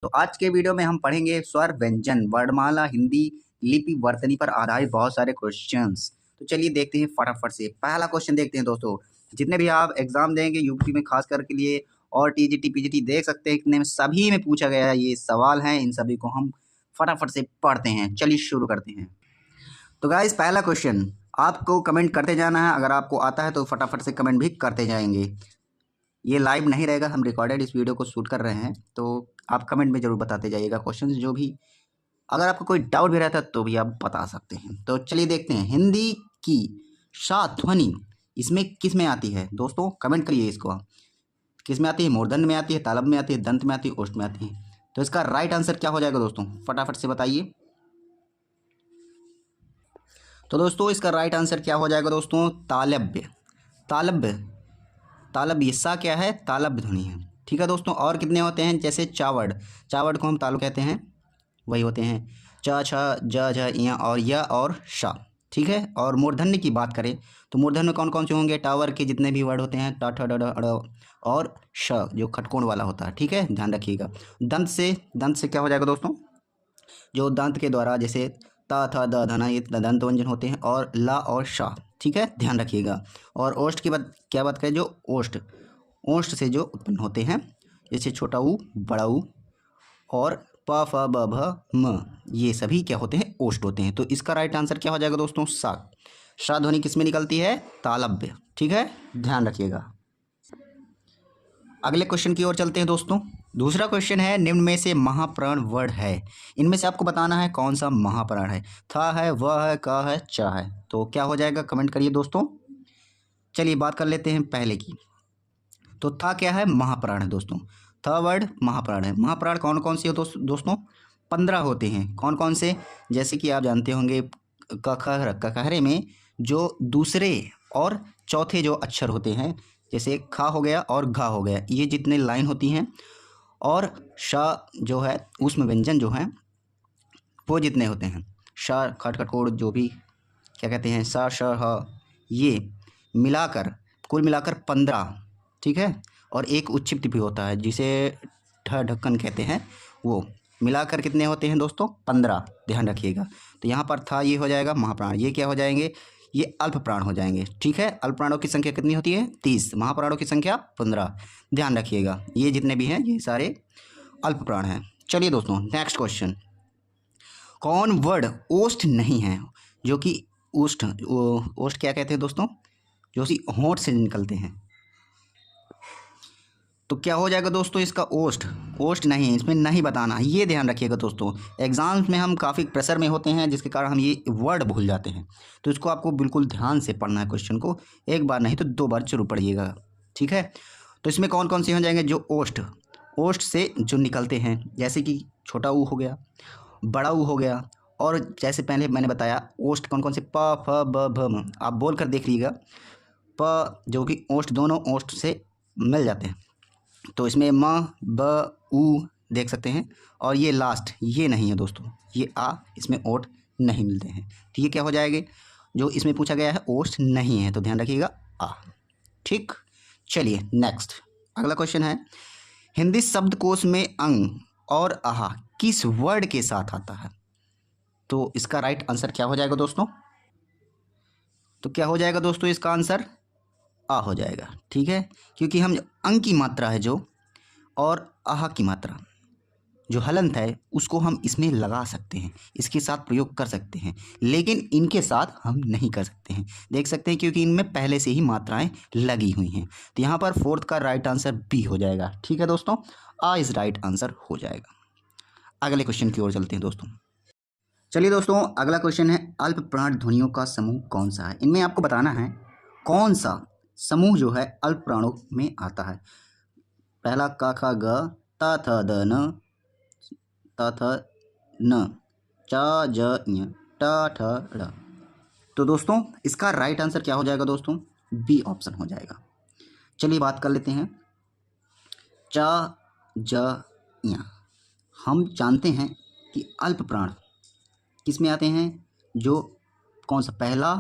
तो आज के वीडियो में हम पढ़ेंगे स्वर व्यंजन वर्णमाला हिंदी लिपि वर्तनी पर आधारित बहुत सारे क्वेश्चंस। तो चलिए देखते हैं फटाफट से। पहला क्वेश्चन देखते हैं दोस्तों। जितने भी आप एग्जाम देंगे यूपी में खास कर के लिए और टीजीटी पीजीटी देख सकते हैं कितने में सभी में पूछा गया है ये सवाल है। इन सभी को हम फटाफट से पढ़ते हैं। चलिए शुरू करते हैं। तो गाइस पहला क्वेश्चन आपको कमेंट करते जाना है। अगर आपको आता है तो फटाफट से कमेंट भी करते जाएंगे। ये लाइव नहीं रहेगा, हम रिकॉर्डेड इस वीडियो को शूट कर रहे हैं, तो आप कमेंट में ज़रूर बताते जाइएगा क्वेश्चन जो भी। अगर आपको कोई डाउट भी रहता है तो भी आप बता सकते हैं। तो चलिए देखते हैं हिंदी की श ध्वनि इसमें किस में आती है दोस्तों, कमेंट करिए इसको। किस में आती है? मूर्धन्य में आती है, तालब में आती है, दंत में आती है, ओष्ठ में आती है। तो इसका राइट आंसर क्या हो जाएगा दोस्तों, फटाफट से बताइए। तो दोस्तों इसका राइट आंसर क्या हो जाएगा दोस्तों, तालब्य। तालब्य तालब्य सा क्या है, तालब्य ध्वनि है। ठीक है दोस्तों। और कितने होते हैं, जैसे चावड़, चावड़ को हम तालु कहते हैं, वही होते हैं च छ ज झ या और य और शा। ठीक है। और मूर्धन्य की बात करें तो मूर्धन्य में कौन कौन से होंगे, टावर के जितने भी वर्ड होते हैं ट ठ ड ढ ड़ और श जो खटकोण वाला होता है। ठीक है, ध्यान रखिएगा। दंत से क्या हो जाएगा दोस्तों, जो दंत के द्वारा जैसे त थ द ध न ये दंत व्यंजन होते हैं, और ला और शा। ठीक है, ध्यान रखिएगा। और ओष्ठ की बात क्या बात करें, जो ओष्ठ से जो उत्पन्न होते हैं, जैसे छोटा ऊ, बड़ा ऊ और प फ ब भ म, ये सभी क्या होते हैं, ओष्ठ होते हैं। तो इसका राइट आंसर क्या हो जाएगा दोस्तों, सा। सा ध्वनि किस में निकलती है, तालब्य। ठीक है, ध्यान रखिएगा। अगले क्वेश्चन की ओर चलते हैं दोस्तों। दूसरा क्वेश्चन है निम्न में से महाप्राण वर्ड है, इनमें से आपको बताना है कौन सा महाप्राण है। था है, व है, क है, च है। तो क्या हो जाएगा, कमेंट करिए दोस्तों। चलिए बात कर लेते हैं पहले की। तो था क्या है, महाप्राण है दोस्तों। था वर्ड महाप्राण है। महाप्राण कौन कौन से हो दोस्तों, 15 होते हैं। कौन कौन से, जैसे कि आप जानते होंगे कखहरे में जो दूसरे और चौथे जो अक्षर होते हैं, जैसे खा हो गया और घा हो गया, ये जितने लाइन होती हैं, और श जो है उसमें व्यंजन जो है वो जितने होते हैं, श खट खटकोड़ जो भी क्या कहते हैं, सा श ह, ये मिलाकर कुल मिलाकर 15। ठीक है। और एक उच्छिप्त भी होता है जिसे ठ ढक्कन कहते हैं, वो मिलाकर कितने होते हैं दोस्तों, 15। ध्यान रखिएगा। तो यहाँ पर था ये हो जाएगा महाप्राण, ये क्या हो जाएंगे, ये अल्प प्राण हो जाएंगे। ठीक है। अल्प प्राणों की संख्या कितनी होती है, 30। महाप्राणों की संख्या 15। ध्यान रखिएगा, ये जितने भी हैं ये सारे अल्प प्राण हैं। चलिए दोस्तों नेक्स्ट क्वेश्चन। कौन वर्ड ओष्ठ नहीं है, जो कि ओष्ठ क्या कहते हैं दोस्तों, जो कि होंठ से निकलते हैं। तो क्या हो जाएगा दोस्तों, इसका ओष्ठ नहीं है, इसमें नहीं बताना, ये ध्यान रखिएगा दोस्तों। एग्जाम्स में हम काफ़ी प्रेशर में होते हैं जिसके कारण हम ये वर्ड भूल जाते हैं। तो इसको आपको बिल्कुल ध्यान से पढ़ना है, क्वेश्चन को एक बार नहीं तो 2 बार जरूर पढ़िएगा। ठीक है। तो इसमें कौन कौन से हो जाएंगे, जो ओष्ठ से जो निकलते हैं, जैसे कि छोटा ऊ हो गया, बड़ा ऊ हो गया, और जैसे पहले मैंने बताया ओष्ठ कौन कौन से, प फ ब भ म। आप बोल कर देख लीजिएगा, प जो कि ओष्ठ दोनों ओष्ठ से मिल जाते हैं, तो इसमें म ब उ देख सकते हैं। और ये लास्ट ये नहीं है दोस्तों, ये आ, इसमें ओठ नहीं मिलते हैं। तो ये क्या हो जाएंगे, जो इसमें पूछा गया है ओष्ठ नहीं है, तो ध्यान रखिएगा आ। ठीक। चलिए नेक्स्ट अगला क्वेश्चन है, हिंदी शब्दकोश में अंग और आहा किस वर्ड के साथ आता है। तो इसका राइट आंसर क्या हो जाएगा दोस्तों, तो क्या हो जाएगा दोस्तों, इसका आंसर आ हो जाएगा। ठीक है। क्योंकि हम अंग की मात्रा है जो, और आह की मात्रा जो हलंत है, उसको हम इसमें लगा सकते हैं, इसके साथ प्रयोग कर सकते हैं, लेकिन इनके साथ हम नहीं कर सकते हैं। देख सकते हैं क्योंकि इनमें पहले से ही मात्राएं लगी हुई हैं। तो यहाँ पर फोर्थ का राइट आंसर बी हो जाएगा। ठीक है दोस्तों, आ इज राइट आंसर हो जाएगा। अगले क्वेश्चन की ओर चलते हैं दोस्तों। चलिए दोस्तों अगला क्वेश्चन है, अल्प प्राण ध्वनियों का समूह कौन सा है। इनमें आपको बताना है कौन सा समूह जो है अल्प प्राणों में आता है। पहला क ख ग, त थ द न, त थ न, च ज ञ, ट ठ ड़। तो दोस्तों इसका राइट आंसर क्या हो जाएगा दोस्तों, बी ऑप्शन हो जाएगा। चलिए बात कर लेते हैं, च ज ञ। हम जानते हैं कि अल्प प्राण किस में आते हैं, जो कौन सा, पहला,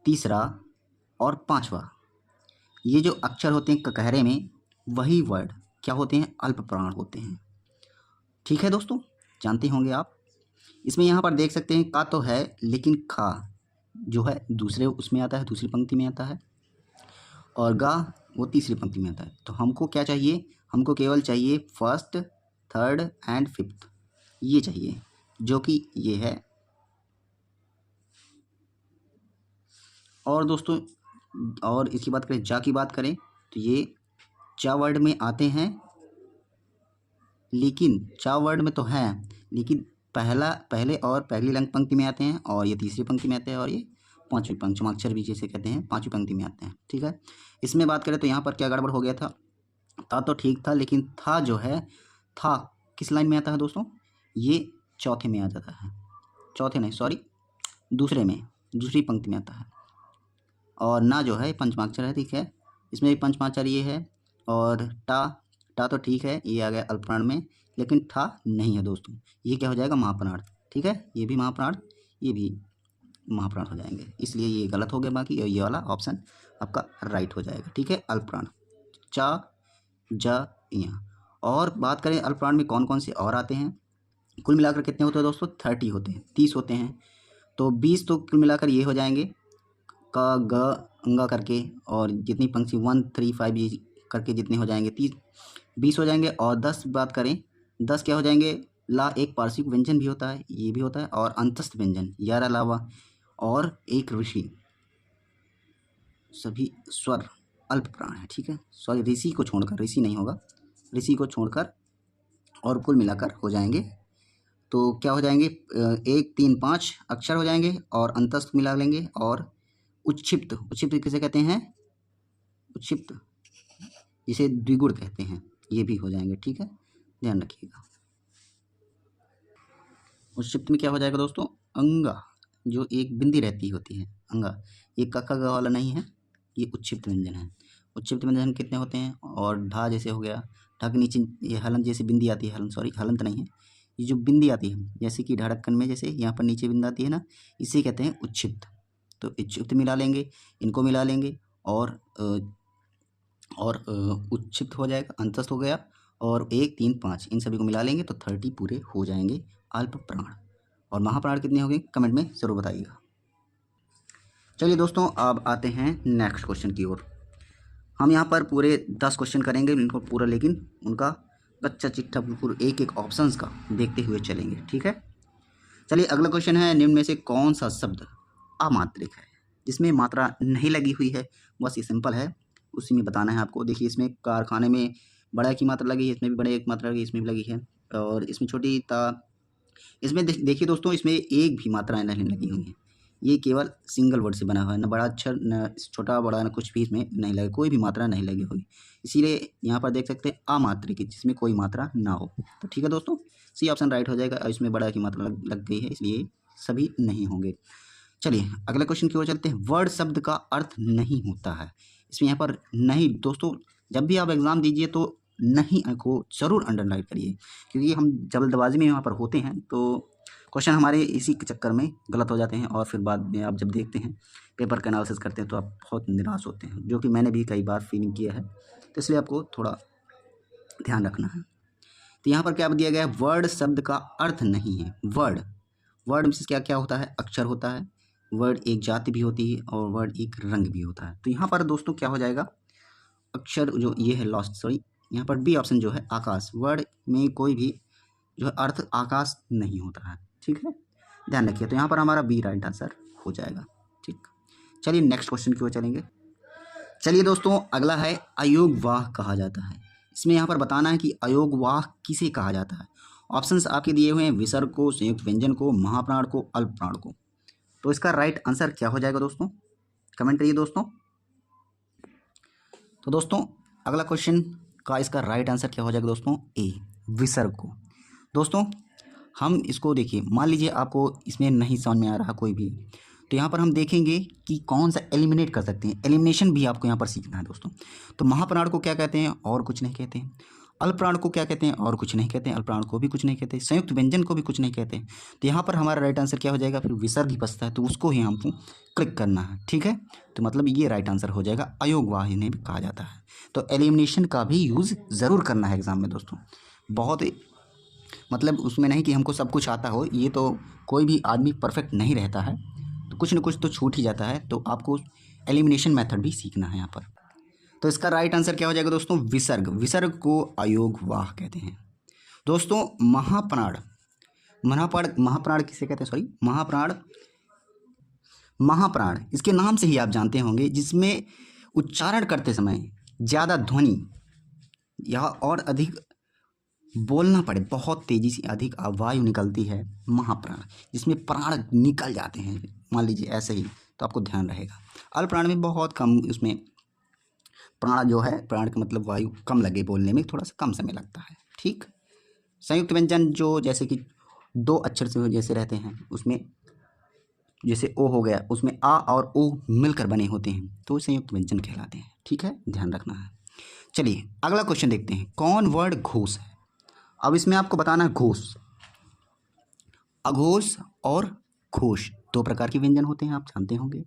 तीसरा और पांचवा, ये जो अक्षर होते हैं ककहरे में, वही वर्ड क्या होते हैं, अल्प प्राण होते हैं। ठीक है दोस्तों, जानते होंगे आप। इसमें यहाँ पर देख सकते हैं का तो है, लेकिन खा जो है दूसरे उसमें आता है, दूसरी पंक्ति में आता है, और गा वो तीसरी पंक्ति में आता है। तो हमको क्या चाहिए, हमको केवल चाहिए फर्स्ट, थर्ड एंड फिफ्थ, ये चाहिए, जो कि ये है। और दोस्तों, और इसकी बात करें, जा की बात करें, तो ये चा वर्ड में आते हैं, लेकिन चा वर्ड में तो हैं, लेकिन पहले और पहली लंग पंक्ति में आते हैं, और ये तीसरी पंक्ति में आते हैं, और ये पांचवी पंक्ति, चमाक्षर भी जैसे कहते हैं, पांचवी पंक्ति में आते हैं। ठीक है, इसमें बात करें तो यहाँ पर क्या गड़बड़ हो गया था तो ठीक था, लेकिन था जो है, था किस लाइन में आता है दोस्तों, ये चौथे में आ जाता है, चौथे नहीं सॉरी दूसरे में, दूसरी पंक्ति में आता है। और ना जो है पंचमाक्षर है, ठीक है, इसमें भी पंचमाक्षर ये है। और टा तो ठीक है, ये आ गया अल्पप्राण में, लेकिन ठा नहीं है दोस्तों, ये क्या हो जाएगा, महाप्राण। ठीक है, ये भी महाप्राण, ये भी महाप्राण हो जाएंगे, इसलिए ये गलत हो गया। बाकी ये वाला ऑप्शन आपका राइट हो जाएगा। ठीक है, अल्पप्राण चा जा यहाँ। और बात करें अल्पप्राण में कौन कौन से और आते हैं, कुल मिलाकर कितने होते हैं दोस्तों, 30 होते हैं, 30 होते हैं। तो 20 तो कुल मिलाकर ये हो जाएंगे, का ग अंगा करके, और जितनी पंक्ति 1 3 5 ये करके जितने हो जाएंगे 20 हो जाएंगे। और 10 बात करें, 10 क्या हो जाएंगे, ला एक पार्श्विक व्यंजन भी होता है, ये भी होता है, और अंतस्थ व्यंजन 11 अलावा, और एक ऋषि, सभी स्वर अल्प प्राण है। ठीक है, सॉरी ऋषि को छोड़कर, ऋषि नहीं होगा, ऋषि को छोड़कर, और कुल मिलाकर हो जाएंगे तो क्या हो जाएंगे, 1 3 5 अक्षर हो जाएंगे, और अंतस्थ मिला लेंगे, और उच्छिप्त, उच्छिप्त किसे कहते हैं, उच्छिप्त जिसे द्विगुण कहते हैं, ये भी हो जाएंगे। ठीक है, ध्यान रखिएगा। उच्छिप्त में क्या हो जाएगा दोस्तों, अंगा, जो एक बिंदी रहती होती है, अंगा, ये कक्का ग वाला नहीं है, ये उच्छिप्त व्यंजन है। उच्छिप्त व्यंजन कितने होते हैं, और ढा जैसे हो गया, ढा के नीचे ये हलन जैसे बिंदी आती है, हलन सॉरी हलंत नहीं है, ये जो बिंदी आती है, जैसे कि ढड़क्कन में जैसे यहाँ पर नीचे बिंदी आती है ना, इसे कहते हैं उच्छिप्त। तो उच्छिप्त मिला लेंगे, इनको मिला लेंगे, और उच्छिप्त हो जाएगा, अंतस्थ हो गया, और 1 3 5 इन सभी को मिला लेंगे तो 30 पूरे हो जाएंगे अल्प प्राण। और महाप्राण कितने होंगे कमेंट में ज़रूर बताइएगा। चलिए दोस्तों, अब आते हैं नेक्स्ट क्वेश्चन की ओर। हम यहाँ पर पूरे 10 क्वेश्चन करेंगे, इनको पूरा, लेकिन उनका कच्चा चिट्ठा बिल्कुल एक एक ऑप्शंस का देखते हुए चलेंगे। ठीक है, चलिए अगला क्वेश्चन है, निम्न में से कौन सा शब्द अमात्रिक है, जिसमें मात्रा नहीं लगी हुई है, बस ये सिंपल है, उसी में बताना है आपको। देखिए, इसमें कारखाने में बड़ा की मात्रा लगी है, इसमें भी बड़े एक मात्रा लगी, इसमें भी लगी है, और इसमें छोटी इसमें देखिए दोस्तों, इसमें एक भी मात्रा नहीं लगी हुई है, ये केवल सिंगल वर्ड से बना हुआ है, न बड़ा अक्षर न छोटा बड़ा न कुछ भी इसमें नहीं लगे, कोई भी मात्रा नहीं लगी हुई, इसीलिए यहाँ पर देख सकते हैं अमात्रिक, जिसमें कोई मात्रा ना हो। तो ठीक है दोस्तों, सी ऑप्शन राइट हो जाएगा, और इसमें बड़ा की मात्रा लग गई है, इसलिए सभी नहीं होंगे। चलिए अगले क्वेश्चन की ओर चलते हैं। वर्ड शब्द का अर्थ नहीं होता है, इसमें यहाँ पर नहीं दोस्तों, जब भी आप एग्ज़ाम दीजिए तो नहीं को ज़रूर अंडरलाइन करिए, क्योंकि हम जल्दबाजी में यहाँ पर होते हैं, तो क्वेश्चन हमारे इसी के चक्कर में गलत हो जाते हैं, और फिर बाद में आप जब देखते हैं पेपर का एनालिसिस करते हैं तो आप बहुत निराश होते हैं, जो कि मैंने भी कई बार फीलिंग किया है, तो इसलिए आपको थोड़ा ध्यान रखना है। तो यहाँ पर क्या दिया गया है, वर्ड शब्द का अर्थ नहीं है। वर्ड में क्या क्या होता है, अक्षर होता है, वर्ड एक जाति भी होती है, और वर्ड एक रंग भी होता है। तो यहाँ पर दोस्तों क्या हो जाएगा, अक्षर जो ये है लास्ट, सॉरी यहाँ पर बी ऑप्शन जो है आकाश, वर्ड में कोई भी जो है अर्थ आकाश नहीं होता है। ठीक है, ध्यान रखिए, तो यहाँ पर हमारा बी राइट आंसर हो जाएगा। ठीक, चलिए नेक्स्ट क्वेश्चन की ओर चलेंगे। चलिए दोस्तों, अगला है अयोगवाह कहा जाता है, इसमें यहाँ पर बताना है कि अयोगवाह किसे कहा जाता है। ऑप्शंस आपके दिए हुए हैं, विसर्ग को, संयुक्त व्यंजन को, महाप्राण को, अल्पप्राण को। तो इसका राइट आंसर क्या हो जाएगा दोस्तों, कमेंट करिए दोस्तों। तो दोस्तों अगला क्वेश्चन का इसका राइट आंसर क्या हो जाएगा दोस्तों, ए विसर्ग को। दोस्तों हम इसको देखिए, मान लीजिए आपको इसमें नहीं समझ में आ रहा कोई भी, तो यहाँ पर हम देखेंगे कि कौन सा एलिमिनेट कर सकते हैं, एलिमिनेशन भी आपको यहाँ पर सीखना है दोस्तों। तो महाप्राण को क्या कहते हैं, और कुछ नहीं कहते हैं। अल्पप्राण को क्या कहते हैं, और कुछ नहीं कहते हैं। अल्पप्राण को भी कुछ नहीं कहते, संयुक्त व्यंजन को भी कुछ नहीं कहते। तो यहाँ पर हमारा राइट आंसर क्या हो जाएगा, फिर विसर्ग ही बचता है, तो उसको ही हमको क्लिक करना है। ठीक है, तो मतलब ये राइट आंसर हो जाएगा, अयोगवाह इन्हें भी कहा जाता है। तो एलिमिनेशन का भी यूज़ ज़रूर करना है एग्जाम में दोस्तों, बहुत मतलब उसमें नहीं कि हमको सब कुछ आता हो, ये तो कोई भी आदमी परफेक्ट नहीं रहता है, तो कुछ ना कुछ तो छूट ही जाता है, तो आपको एलिमिनेशन मेथड भी सीखना है यहाँ पर। तो इसका राइट आंसर क्या हो जाएगा दोस्तों? विसर्ग। विसर्ग को अयोगवाह कहते हैं दोस्तों। महाप्राण, महाप्राण किसे कहते हैं? सॉरी, महाप्राण, महाप्राण इसके नाम से ही आप जानते होंगे, जिसमें उच्चारण करते समय ज़्यादा ध्वनि या और अधिक बोलना पड़े, बहुत तेज़ी से अधिक वायु निकलती है, महाप्राण, जिसमें प्राण निकल जाते हैं, मान लीजिए ऐसे ही, तो आपको ध्यान रहेगा। अल्पप्राण में बहुत कम, उसमें प्राण जो है, प्राण का मतलब वायु कम लगे बोलने में, थोड़ा सा कम समय लगता है। ठीक। संयुक्त व्यंजन जो जैसे कि 2 अक्षर से जैसे रहते हैं, उसमें जैसे ओ हो गया, उसमें आ और ओ मिलकर बने होते हैं, तो संयुक्त व्यंजन कहलाते हैं। ठीक है, ध्यान रखना है। चलिए अगला क्वेश्चन देखते हैं। कौन वर्ड घोष है? अब इसमें आपको बताना है घोष, अघोष और घोष, 2 प्रकार के व्यंजन होते हैं, आप जानते होंगे।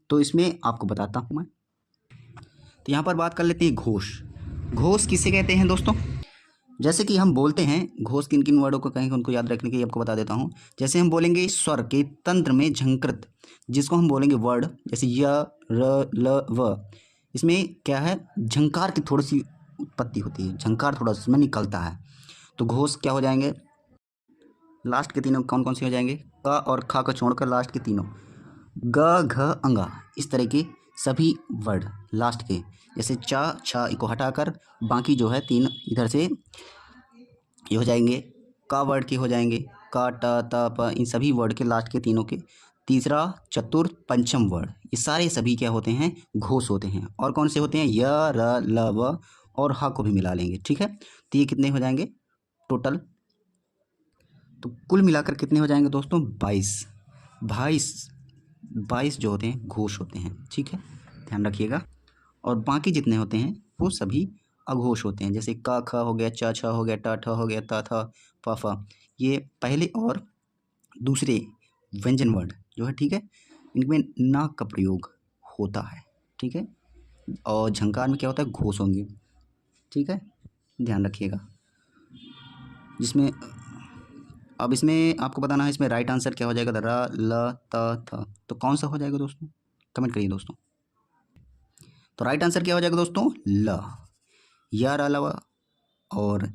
तो इसमें आपको बताता हूँ मैं। तो यहाँ पर बात कर लेते हैं घोष। घोष किसे कहते हैं दोस्तों? जैसे कि हम बोलते हैं घोष, किन किन वर्डों को कहेंगे उनको याद रखने के लिए आपको बता देता हूँ। जैसे हम बोलेंगे स्वर के तंत्र में झंकृत, जिसको हम बोलेंगे वर्ड, जैसे य, र, ल, व, इसमें क्या है, झंकार की थोड़ी सी उत्पत्ति होती है, झंकार थोड़ा इसमें निकलता है, तो घोष क्या हो जाएंगे? लास्ट के तीनों कौन कौन से हो जाएंगे? क और ख को छोड़कर लास्ट के तीनों, ग, घ, अंगा, इस तरह के सभी वर्ड लास्ट के, जैसे च, छ को हटाकर बाकी जो है 3 इधर से ये हो जाएंगे, का वर्ड के हो जाएंगे, का, ट, त, प, इन सभी वर्ड के लास्ट के तीनों के तीसरा, चतुर्थ, पंचम वर्ड, ये सारे सभी क्या होते हैं? घोष होते हैं। और कौन से होते हैं? य, र, ल, व और ह को भी मिला लेंगे। ठीक है, तो ये कितने हो जाएंगे टोटल? तो कुल मिलाकर कितने हो जाएंगे दोस्तों? 22 जो होते हैं घोष होते हैं। ठीक है, ध्यान रखिएगा। और बाकी जितने होते हैं वो सभी अघोष होते हैं, जैसे क, ख हो गया, च, छ हो गया, ट, ठ हो गया, त, थ, प, फ, ये पहले और दूसरे व्यंजन वर्ड जो है, ठीक है, इनमें नाक का प्रयोग होता है। ठीक है, और झंकार में क्या होता है? घोष होंगे। ठीक है, ध्यान रखिएगा। जिसमें अब इसमें आपको बताना है, इसमें राइट आंसर क्या हो जाएगा? र, ल, त, थ, तो कौन सा हो जाएगा दोस्तों? कमेंट करिए दोस्तों। तो राइट आंसर क्या हो जाएगा दोस्तों? ल, या, र, ल, व, और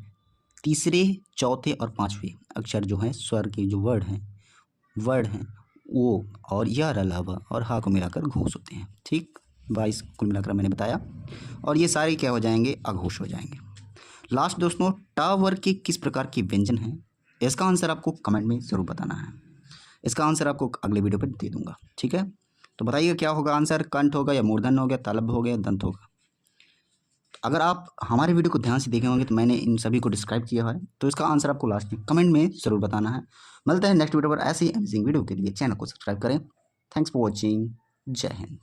तीसरे, चौथे और 5वें अक्षर जो हैं स्वर के जो वर्ड हैं वो और या, र, ल, व और हा को मिलाकर घोष होते हैं। ठीक, 22 कुल मिलाकर मैंने बताया, और ये सारे क्या हो जाएंगे? अघोष हो जाएंगे। लास्ट दोस्तों, ट वर्ग के किस प्रकार के व्यंजन हैं? इसका आंसर आपको कमेंट में ज़रूर बताना है। इसका आंसर आपको अगले वीडियो पर दे दूंगा। ठीक है, तो बताइए क्या होगा आंसर? कंठ होगा या मूर्धन्य हो गया, तालव्य हो गया, दंत होगा? अगर आप हमारे वीडियो को ध्यान से देखे होंगे तो मैंने इन सभी को डिस्क्राइब किया है, तो इसका आंसर आपको लास्ट में कमेंट में ज़रूर बताना है। मिलते हैं नेक्स्ट वीडियो पर ऐसे ही अमेजिंग वीडियो के लिए। चैनल को सब्सक्राइब करें। Thanks for watching. जय हिंद।